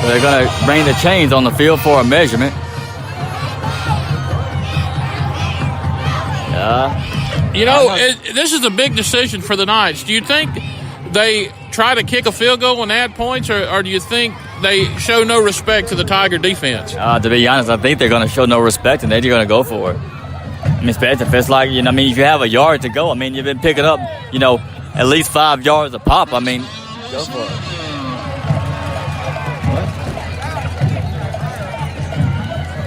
They're going to bring the chains on the field for a measurement. This is a big decision for the Knights. Do you think they try to kick a field goal and add points, or do you think they show no respect to the Tiger defense? To be honest, I think they're going to show no respect, and they're going to go for it. I mean, especially if it's like, if you have a yard to go, you've been picking up, at least 5 yards a pop. Go for it.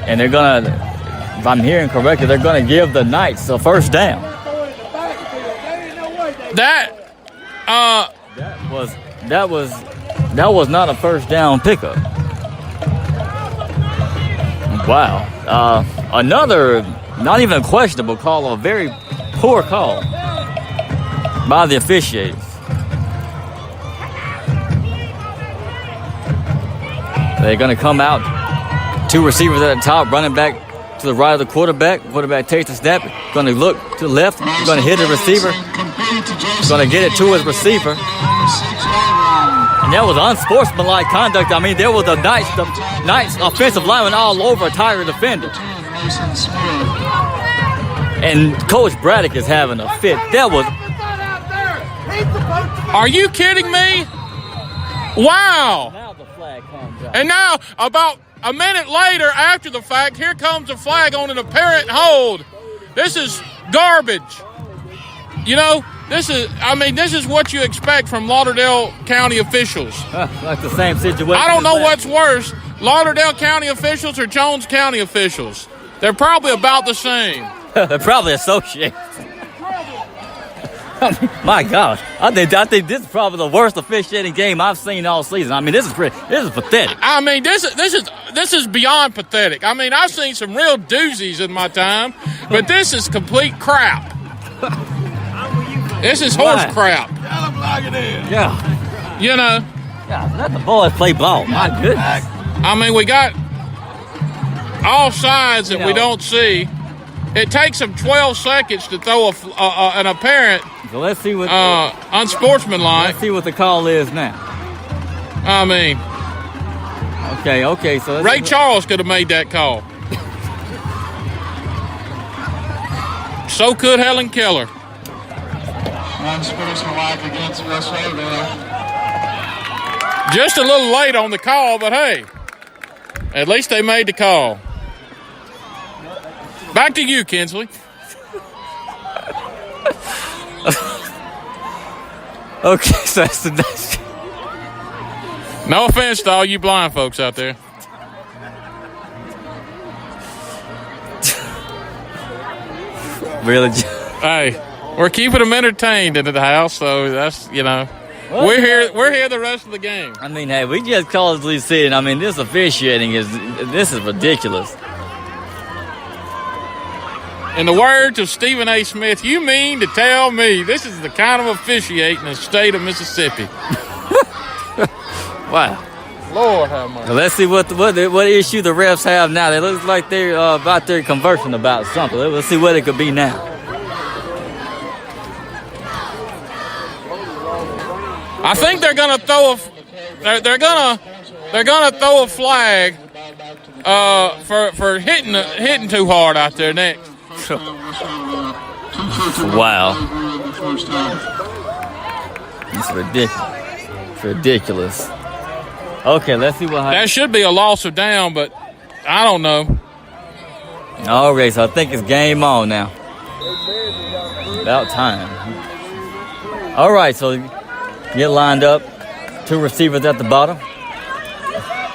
And they're going to, if I'm hearing correctly, they're going to give the Knights a first down. That was not a first down pickup. Wow. Another, not even a questionable call, a very poor call by the officiators. They're going to come out. 2 receivers at the top, running back to the right of the quarterback. Quarterback takes the snap, going to look to the left, going to hit the receiver, going to get it to his receiver. And that was unsportsmanlike conduct. There was the Knights offensive lineman all over a Tiger defender. And Coach Braddock is having a fit. Are you kidding me? Wow. Now the flag comes out. And now, about a minute later, after the fact, here comes a flag on an apparent hold. This is garbage. This is what you expect from Lauderdale County officials. Like the same situation. I don't know what's worse, Lauderdale County officials or Jones County officials. They're probably about the same. They're probably associated. My gosh, I think this is probably the worst officiating game I've seen all season. This is pathetic. This is beyond pathetic. I've seen some real doozies in my time, but this is complete crap. This is horse crap. Yeah. Yeah, let the boys play ball. My goodness. We got all sides that we don't see. It takes them 12 seconds to throw an apparent so let's see what unsportsmanlike. Let's see what the call is now. Okay. So Ray Charles could have made that call. So could Helen Keller. Unsportsmanlike against West Lauderdale. Just a little late on the call, but hey, at least they made the call. Back to you, Kinsley. Okay, so that's the next. No offense to all you blind folks out there. Really? Hey, we're keeping them entertained into the house, so that's, we're here the rest of the game. Hey, we just cautiously see it. This officiating is ridiculous. In the words of Stephen A. Smith, you mean to tell me this is the kind of officiating in the state of Mississippi? Wow. Lord have mercy. So let's see what issue the refs have now. They look like they're about their conversing about something. Let's see what it could be now. I think they're gonna throw a flag for hitting too hard out there next. Wow. It's ridiculous. Okay, let's see what happens. That should be a loss of down, but I don't know. All right, so I think it's game on now. About time. All right, so get lined up. 2 receivers at the bottom.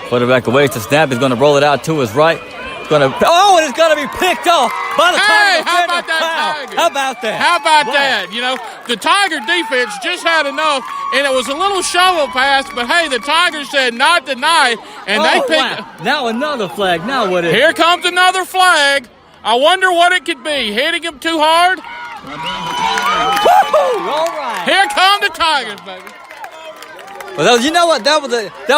Quarterback awaits the snap. He's going to roll it out to his right. And it's going to be picked off by the Tiger defender. How about that, Tiger? How about that? How about that? The Tiger defense just had enough, and it was a little shovel pass, but hey, the Tigers said not tonight, and they picked. Wow. Now another flag. Now what is it? Here comes another flag. I wonder what it could be. Hitting him too hard? Woo-hoo! All right. Here come the Tigers, baby. Well, you know what? That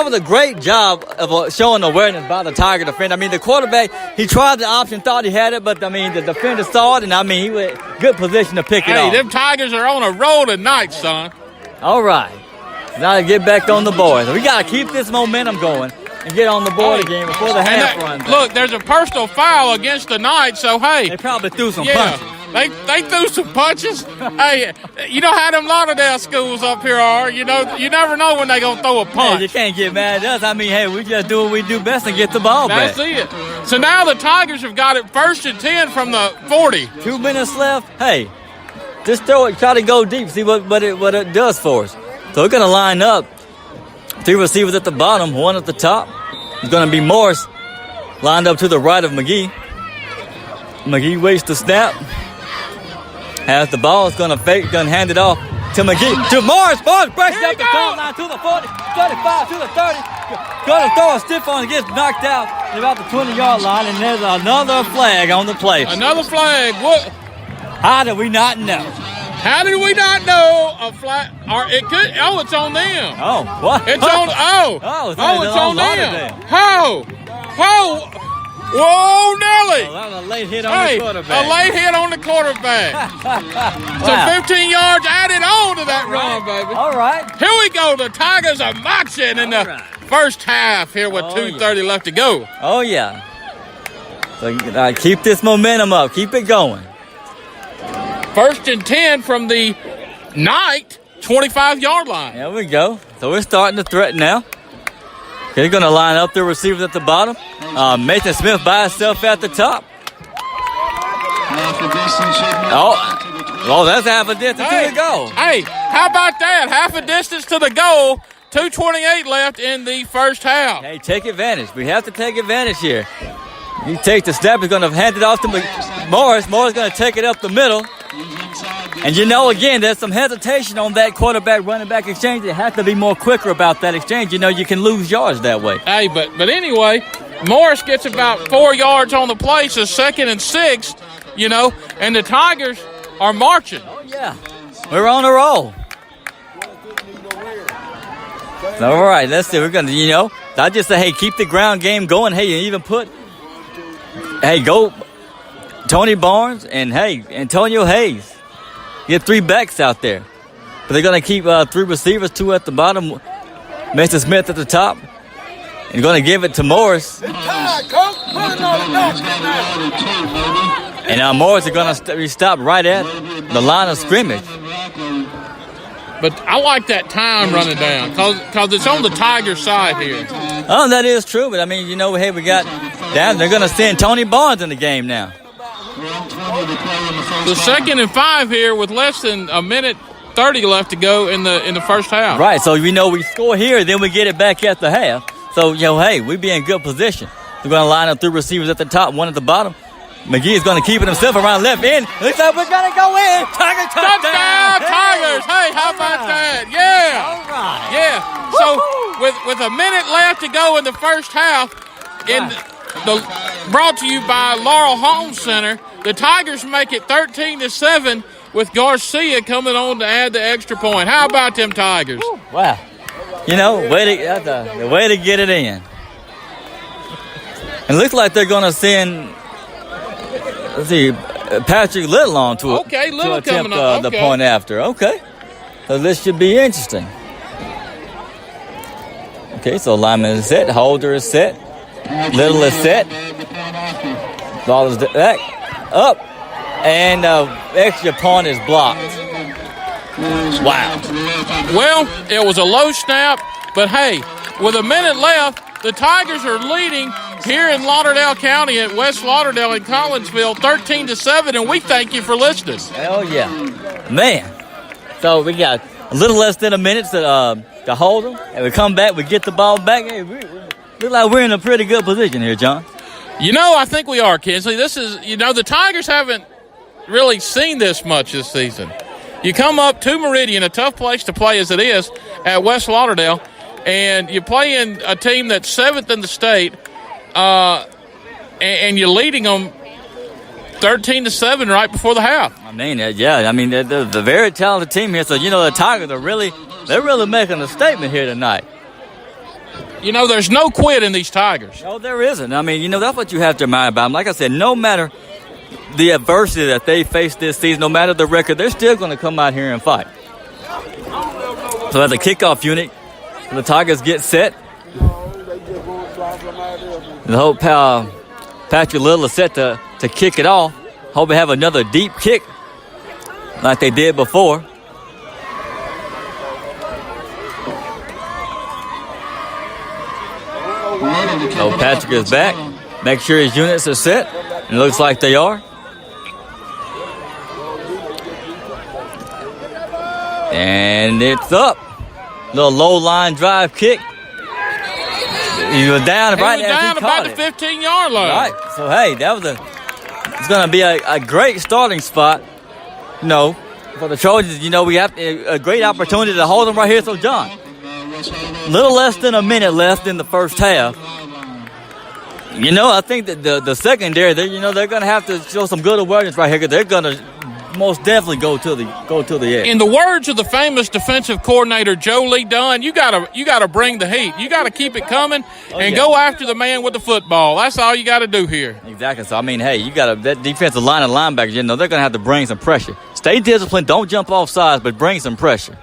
was a great job of showing awareness by the Tiger defender. The quarterback, he tried the option, thought he had it, but the defender saw it, and he was in good position to pick it off. Hey, them Tigers are on a roll tonight, son. All right. Now to get back on the board. We got to keep this momentum going. and get on the board again before the half runs. Look, there's a personal foul against the Knights, so hey. They probably threw some punches. They threw some punches. Hey, you know how them Lauderdale schools up here are. You know, you never know when they gonna throw a punch. Hey, you can't get mad at us. I mean, hey, we just do what we do best and get the ball back. That's it. So now the Tigers have got it 1st and 10 from the 40. 2 minutes left. Hey, just throw it. Try to go deep. See what it does for us. So we're gonna line up 3 receivers at the bottom, 1 at the top. It's gonna be Morris lined up to the right of McGee. McGee waits the snap. Has the ball, is going to hand it off to McGee. To Morris. Morris breaks up the goal line to the 40, 35, to the 30. Going to throw a stiff on and gets knocked out at about the 20-yard line, and there's another flag on the play. Another flag. What? How did we not know? How did we not know a flag? Or it could. Oh, it's on them. Oh, what? It's on. It's on them. How? Whoa, Nelly! Oh, that was a late hit on the quarterback. A late hit on the quarterback. So 15 yards added on to that run, baby. All right. Here we go. The Tigers are marching in the first half here with 2:30 left to go. Oh, yeah. So keep this momentum up. Keep it going. 1st and 10 from the Knight 25-yard line. There we go. So we're starting to threaten now. Okay, they're going to line up their receivers at the bottom. Mason Smith by himself at the top. Oh, that's half a distance to the goal. Hey, how about that? Half a distance to the goal. 2:28 left in the first half. Hey, take advantage. We have to take advantage here. He takes the snap. He's going to hand it off to Morris. Morris is going to take it up the middle. And again, there's some hesitation on that quarterback running back exchange. They have to be more quicker about that exchange. You can lose yards that way. Hey, but anyway, Morris gets about 4 yards on the play, so 2nd and 6, and the Tigers are marching. Oh, yeah. We're on a roll. All right, let's see. We're going to, I just say, hey, keep the ground game going. Hey, you even go Tony Barnes and, hey, Antonio Hayes. You get 3 backs out there. But they're going to keep 3 receivers, 2 at the bottom, Mason Smith at the top. And going to give it to Morris. And Morris is going to stop right at the line of scrimmage. But I like that time running down because it's on the Tiger side here. Oh, that is true. But, hey, we got down. They're going to send Tony Barnes in the game now. The 2nd and 5 here with less than a minute 30 left to go in the first half. Right, so we score here, then we get it back at the half. So, hey, we be in good position. We're going to line up 3 receivers at the top, 1 at the bottom. McGee is going to keep it himself around left end. Looks like we're going to go in. Tiger touchdown! Tigers! Hey, how about that? Yeah! All right. Yeah. So, with a minute left to go in the first half, brought to you by Laurel Home Center, the Tigers make it 13-7 with Garcia coming on to add the extra point. How about them Tigers? Wow. That's the way to get it in. It looks like they're going to send, Patrick Little on to attempt coming up. The point after. Okay. So this should be interesting. Okay, so lineman is set. Holder is set. Little is set. Ball is back. Up. And extra point is blocked. Wow. Well, it was a low snap, but hey, with a minute left, the Tigers are leading here in Lauderdale County at West Lauderdale in Collinsville 13-7, and we thank you for listening. Hell yeah. Man. So we got a little less than a minute to hold them, and we come back, we get the ball back. Hey, we look like we're in a pretty good position here, John. I think we are, Kinsley. This is, the Tigers haven't really seen this much this season. You come up to Meridian, a tough place to play as it is, at West Lauderdale, and you're playing a team that's 7th in the state, and you're leading them 13-7 right before the half. They're a very talented team here. So, the Tigers are really making a statement here tonight. There's no quit in these Tigers. No, there isn't. That's what you have to mind about them. Like I said, no matter the adversity that they face this season, no matter the record, they're still going to come out here and fight. So as a kickoff unit, the Tigers get set. The hope Patrick Little is set to kick it off. Hope we have another deep kick like they did before. So Patrick is back. Make sure his units are set. It looks like they are. And it's up. Little low line drive kick. He was down right as he about caught the it. 15-yard line. Right. So hey, it's going to be a great starting spot. For the Trojans. We have a great opportunity to hold them right here. So John, little less than a minute left in the first half. I think that the secondary, they're going to have to show some good awareness right here because they're going to most definitely go to the edge. In the words of the famous defensive coordinator Joe Lee Dunn, you gotta bring the heat. You gotta keep it coming and go after the man with the football. That's all you got to do here. Exactly. So hey, you got that defensive line of linebackers. They're going to have to bring some pressure. Stay disciplined. Don't jump off sides, but bring some pressure.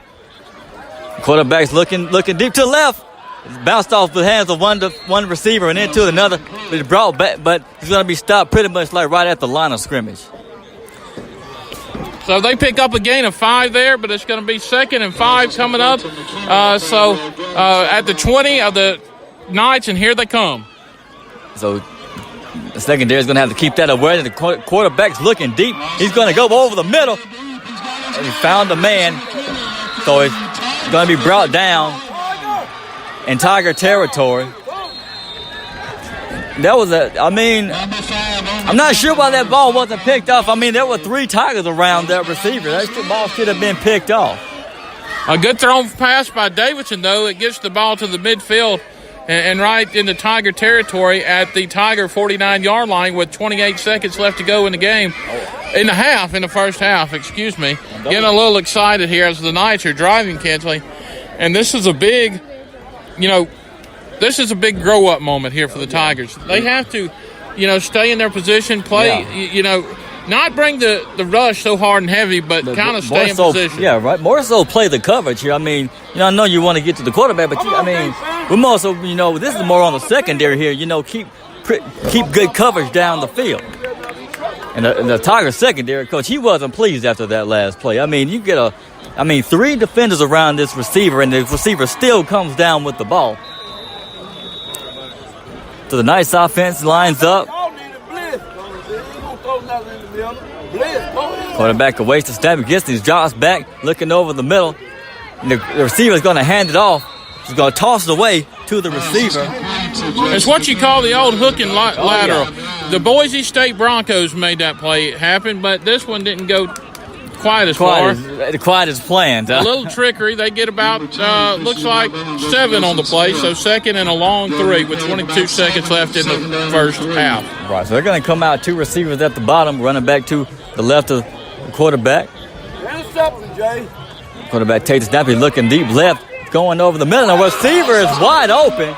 Quarterback's looking deep to the left. It's bounced off the hands of one receiver and into another. But it's brought back, but he's going to be stopped pretty much like right at the line of scrimmage. So they pick up a gain of 5 there, but it's going to be 2nd and 5 coming up. At the 20 of the Knights, and here they come. So the secondary is going to have to keep that awareness. The quarterback's looking deep. He's going to go over the middle. And he found the man. So it's going to be brought down in Tiger territory. I'm not sure why that ball wasn't picked off. There were 3 Tigers around that receiver. That ball should have been picked off. A good thrown pass by Davidson, though. It gets the ball to the midfield and right in the Tiger territory at the Tiger 49-yard line with 28 seconds left to go in the game. In the first half, excuse me. Getting a little excited here as the Knights are driving, Kensley. And this is a big, grow-up moment here for the Tigers. They have to, stay in their position, play, not bring the rush so hard and heavy, but kind of stay in position. Yeah, right. More so play the coverage here. I know you want to get to the quarterback, but we're more so, this is more on the secondary here. Keep good coverage down the field. And the Tigers secondary coach, he wasn't pleased after that last play. You get 3 defenders around this receiver, and the receiver still comes down with the ball. So the Knights offense lines up. Quarterback awaits the snap. He gets his drops back, looking over the middle. And the receiver is going to hand it off. He's going to toss it away to the receiver. It's what you call the old hook and lateral. The Boise State Broncos made that play happen, but this one didn't go quite as far. Quite as planned. A little trickery. They get about, looks like 7 on the play, so 2nd and a long 3 with 22 seconds left in the first half. Right, so they're going to come out 2 receivers at the bottom, running back to the left of the quarterback. Quarterback takes the snap. He's looking deep left, going over the middle. The receiver is wide open.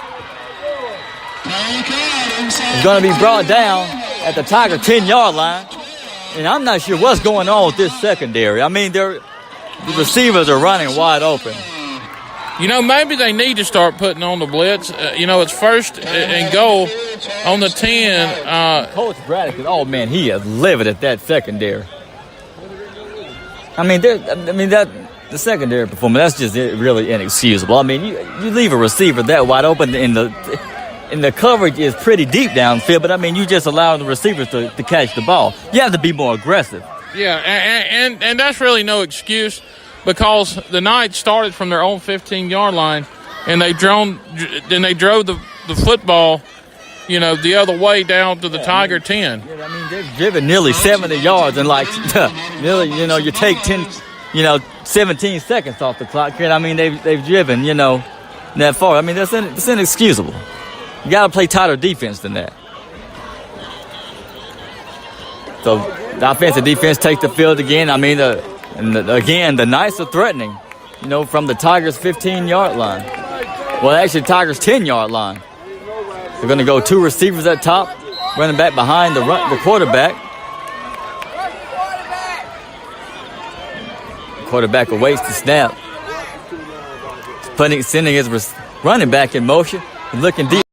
He's going to be brought down at the Tiger 10-yard line. And I'm not sure what's going on with this secondary. The receivers are running wide open. Maybe they need to start putting on the blitz. It's 1st and goal on the 10. Coach Braddock, he is livid at that secondary. The secondary performance, that's just really inexcusable. You leave a receiver that wide open and the coverage is pretty deep downfield, but you just allow the receivers to catch the ball. You have to be more aggressive. Yeah, and that's really no excuse because the Knights started from their own 15-yard line and they drove the football, the other way down to the Tiger 10. Yeah, they've driven nearly 70 yards and you take 17 seconds off the clock. They've driven, that far. That's inexcusable. You got to play tighter defense than that. So the offensive defense takes the field again. Again, the Knights are threatening, from the Tigers' 15-yard line. Well, actually, Tigers' 10-yard line. They're going to go 2 receivers at top, running back behind the quarterback. Quarterback awaits the snap. Sending his running back in motion. Looking deep.